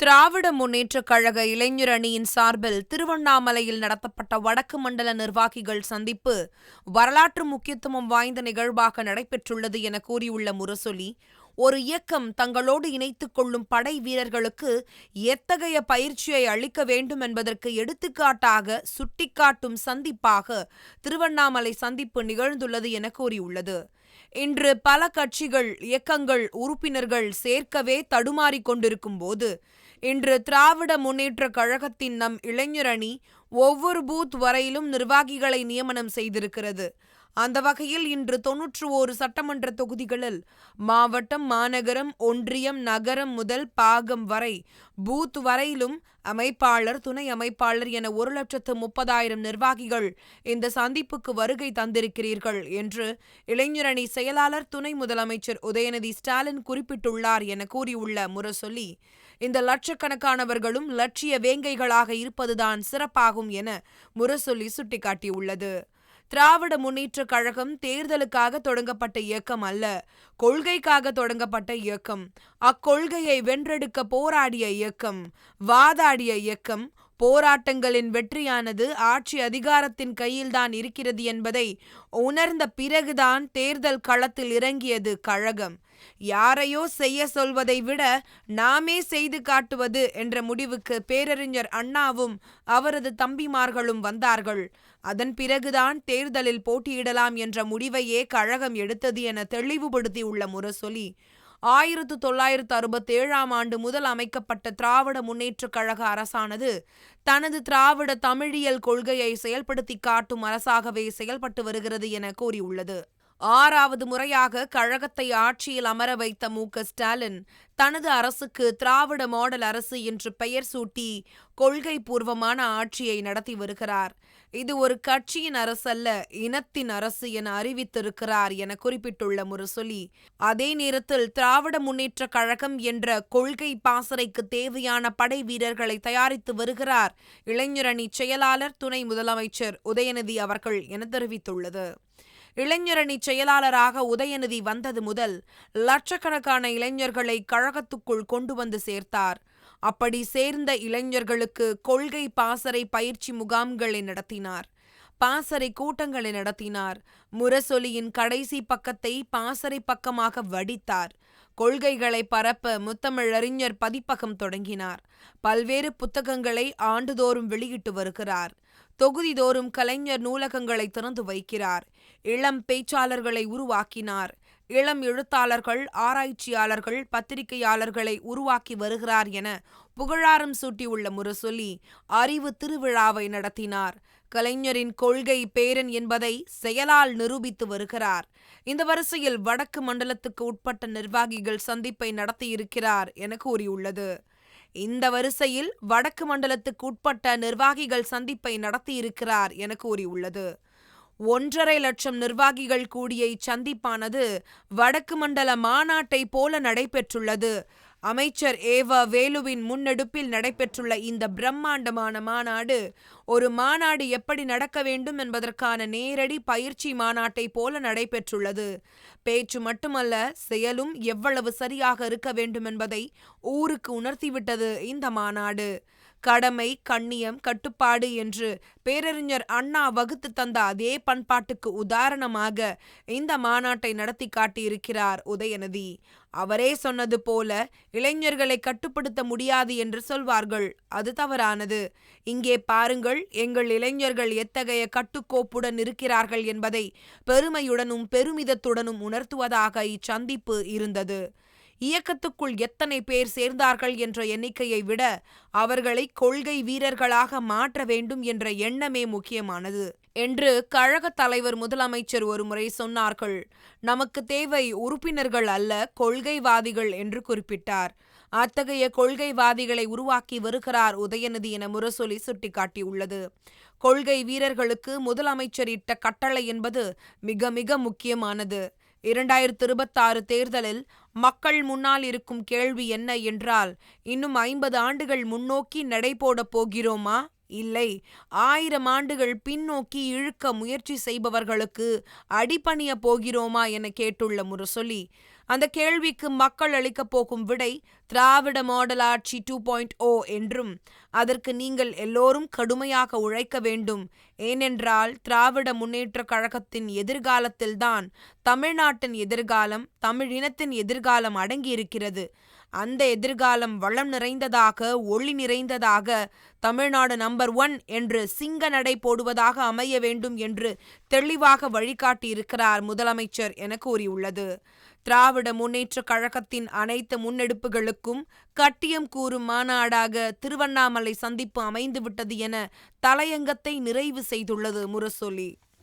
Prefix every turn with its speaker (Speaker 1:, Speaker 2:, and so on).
Speaker 1: திராவிட முன்னேற்றக் கழக இளைஞர் அணியின் சார்பில் திருவண்ணாமலையில் நடத்தப்பட்ட வடக்கு மண்டல நிர்வாகிகள் சந்திப்பு வரலாற்று முக்கியத்துவம் வாய்ந்த நிகழ்வாக நடைபெற்றுள்ளது என கூறியுள்ள முரசொலி, ஒரு இயக்கம் தங்களோடு இணைத்துக் கொள்ளும் படை வீரர்களுக்கு எத்தகைய பயிற்சியை அளிக்க வேண்டும் என்பதற்கு எடுத்துக்காட்டாக சுட்டிக்காட்டும் சந்திப்பாக திருவண்ணாமலை சந்திப்பு நிகழ்ந்துள்ளது என கூறியுள்ளது. இன்று பல கட்சிகள், இயக்கங்கள் உறுப்பினர்கள் சேர்க்கவே தடுமாறிக் கொண்டிருக்கும் போது, இன்று திராவிட முன்னேற்றக் கழகத்தின் நம் இளைஞர் அணி ஒவ்வொரு பூத் வரையிலும் நிர்வாகிகளை நியமனம் செய்திருக்கிறது. அந்த வகையில் இன்று 91 சட்டமன்ற தொகுதிகளில் மாவட்டம், மாநகரம், ஒன்றியம், நகரம் முதல் பாகம் வரை பூத் வரையிலும் அமைப்பாளர், துணை அமைப்பாளர் என 1,30,000 நிர்வாகிகள் இந்த சந்திப்புக்கு வருகை தந்திருக்கிறீர்கள் என்று இளைஞரணி செயலாளர் துணை முதலமைச்சர் உதயநிதி ஸ்டாலின் குறிப்பிட்டுள்ளார் என கூறியுள்ள முரசொலி, இந்த லட்சக்கணக்கானவர்களும் லட்சிய வேங்கைகளாக இருப்பதுதான் சிறப்பாகும் என முரசொலி சுட்டிக்காட்டியுள்ளது. திராவிட முன்னேற்றக் கழகம் தேர்தலுக்காக தொடங்கப்பட்ட இயக்கம் அல்ல, கொள்கைக்காக தொடங்கப்பட்ட இயக்கம். அக்கொள்கையை வென்றெடுக்க போராடிய இயக்கம், வாதாடிய இயக்கம். போராட்டங்களின் வெற்றியானது ஆட்சி அதிகாரத்தின் கையில்தான் இருக்கிறது என்பதை உணர்ந்த பிறகுதான் தேர்தல் களத்தில் இறங்கியது கழகம். யாரையோ செய்ய சொல்வதை விட நாமே செய்து காட்டுவது என்ற முடிவுக்கு பேரறிஞர் அண்ணாவும் அவரது தம்பிமார்களும் வந்தார்கள். அதன் பிறகுதான் தேர்தலில் போட்டியிடலாம் என்ற முடிவையே கழகம் எடுத்தது என தெளிவுபடுத்தியுள்ள முரசொலி, 1967ஆம் ஆண்டு முதல் அமைக்கப்பட்ட திராவிட முன்னேற்றக் கழக அரசானது தனது திராவிட தமிழியல் கொள்கையை செயல்படுத்தி காட்டும் அரசாகவே செயல்பட்டு வருகிறது என கூறியுள்ளது. 6வது முறையாக கழகத்தை ஆட்சியில் அமர வைத்த மு.க.ஸ்டாலின் தனது அரசுக்கு திராவிட மாடல் அரசு என்று பெயர் சூட்டி கொள்கை பூர்வமான ஆட்சியை நடத்தி வருகிறார். இது ஒரு கட்சியின் அரசல்ல, இனத்தின் அரசு என அறிவித்திருக்கிறார் என குறிப்பிட்டுள்ள முரசொலி, அதே நேரத்தில் திராவிட முன்னேற்ற கழகம் என்ற கொள்கை பாசறைக்கு தேவையான படை வீரர்களை தயாரித்து வருகிறார் இளைஞரணி செயலாளர் துணை முதலமைச்சர் உதயநிதி அவர்கள் என தெரிவித்துள்ளது. இளைஞரணி செயலாளராக உதயநிதி வந்தது முதல் லட்சக்கணக்கான இளைஞர்களை கழகத்துக்குள் கொண்டு வந்து சேர்த்தார். அப்படி சேர்ந்த இளைஞர்களுக்கு கொள்கை பாசறை பயிற்சி முகாம்களை நடத்தினார், பாசறை கூட்டங்களை நடத்தினார். முரசொலியின் கடைசி பக்கத்தை பாசறை பக்கமாக வடித்தார். கொள்கைகளை பரப்ப முத்தமிழறிஞர் பதிப்பகம் தொடங்கினார். பல்வேறு புத்தகங்களை ஆண்டுதோறும் வெளியிட்டு வருகிறார். தொகுதிதோறும் கலைஞர் நூலகங்களை திறந்து வைக்கிறார். இளம் பேச்சாளர்களை உருவாக்கினார். இளம் எழுத்தாளர்கள், ஆராய்ச்சியாளர்கள், பத்திரிகையாளர்களை உருவாக்கி வருகிறார் என புகழாரம் சூட்டியுள்ள முரசொலி, அறிவு திருவிழாவை நடத்தினார். கலைஞரின் கொள்கை பேரன் என்பதை செயலால் நிரூபித்து வருகிறார். இந்த வரிசையில் வடக்கு மண்டலத்துக்கு உட்பட்ட நிர்வாகிகள் சந்திப்பை நடத்தியிருக்கிறார் என கூறியுள்ளது. இந்த வரிசையில் வடக்கு மண்டலத்துக்கு உட்பட்ட நிர்வாகிகள் சந்திப்பை நடத்தியிருக்கிறார் என கூறியுள்ளது. 1.5 லட்சம் நிர்வாகிகள் கூடிய இச்சந்திப்பானது வடக்கு மண்டல மாநாட்டை போல நடைபெற்றுள்ளது. அமைச்சர் ஏவ வேலுவின் முன்னெடுப்பில் நடைபெற்றுள்ள இந்த பிரம்மாண்டமான மாநாடு ஒரு மாநாடு எப்படி நடக்க வேண்டும் என்பதற்கான நேரடி பயிற்சி மாநாட்டை போல நடைபெற்றுள்ளது. பேச்சு மட்டுமல்ல, செயலும் எவ்வளவு சரியாக இருக்க வேண்டும் என்பதை ஊருக்கு உணர்த்திவிட்டது இந்த மாநாடு. கடமை, கண்ணியம், கட்டுப்பாடு என்று பேரறிஞர் அண்ணா வகுத்து தந்த அதே பண்பாட்டுக்கு உதாரணமாக இந்த மாநாட்டை நடத்தி காட்டியிருக்கிறார் உதயநிதி. அவரே சொன்னது போல, இளைஞர்களை கட்டுப்படுத்த முடியாது என்று சொல்வார்கள். அது தவறானது. இங்கே பாருங்கள், எங்கள் இளைஞர்கள் எத்தகைய கட்டுக்கோப்புடன் இருக்கிறார்கள் என்பதை பெருமையுடனும் பெருமிதத்துடனும் உணர்த்துவதாக இச்சந்திப்பு இருந்தது. இயக்கத்துக்குள் எத்தனை பேர் சேர்ந்தார்கள் என்ற எண்ணிக்கையை விட அவர்களை கொள்கை வீரர்களாக மாற்ற வேண்டும் என்ற எண்ணமே முக்கியமானது என்று கழக தலைவர் முதலமைச்சர் ஒருமுறை சொன்னார்கள். நமக்கு தேவை உறுப்பினர்கள் அல்ல, கொள்கைவாதிகள் என்று குறிப்பிட்டார். அத்தகைய கொள்கைவாதிகளை உருவாக்கி வருகிறார் உதயநிதி என முரசொலி சுட்டிக்காட்டியுள்ளது. கொள்கை வீரர்களுக்கு முதலமைச்சர் இட்ட கட்டளை என்பது மிக மிக முக்கியமானது. 2026 தேர்தலில் மக்கள் முன்னால் இருக்கும் கேள்வி என்ன என்றால், இன்னும் 50 ஆண்டுகள் முன்னோக்கி நடைபோடப் போகிறோமா, இல்லை 1000 ஆண்டுகள் பின்னோக்கி இழுக்க முயற்சி செய்பவர்களுக்கு அடிபணிய போகிறோமா என கேட்டுள்ள முரசொலி, அந்த கேள்விக்கு மக்கள் அளிக்கப் போகும் விடை திராவிட மாடல் ஆட்சி 2.0 என்றும், அதற்கு நீங்கள் எல்லோரும் கடுமையாக உழைக்க வேண்டும். ஏனென்றால் திராவிட முன்னேற்றக் கழகத்தின் எதிர்காலத்தில்தான் தமிழ்நாட்டின் எதிர்காலம், தமிழினத்தின் எதிர்காலம் அடங்கியிருக்கிறது. அந்த எதிர்காலம் வளம் நிறைந்ததாக, ஒளி நிறைந்ததாக, தமிழ்நாடு நம்பர் 1 என்று சிங்க நடை போடுவதாக அமைய வேண்டும் என்று தெளிவாக வழிகாட்டியிருக்கிறார் முதலமைச்சர் என கூறியுள்ளது. திராவிட முன்னேற்றக் கழகத்தின் அனைத்து முன்னெடுப்புகளுக்கும் கட்டியம் கூறும் மாநாடாக திருவண்ணாமலை சந்திப்பு அமைந்துவிட்டது என தலையங்கத்தை நிறைவு செய்துள்ளது முரசொலி.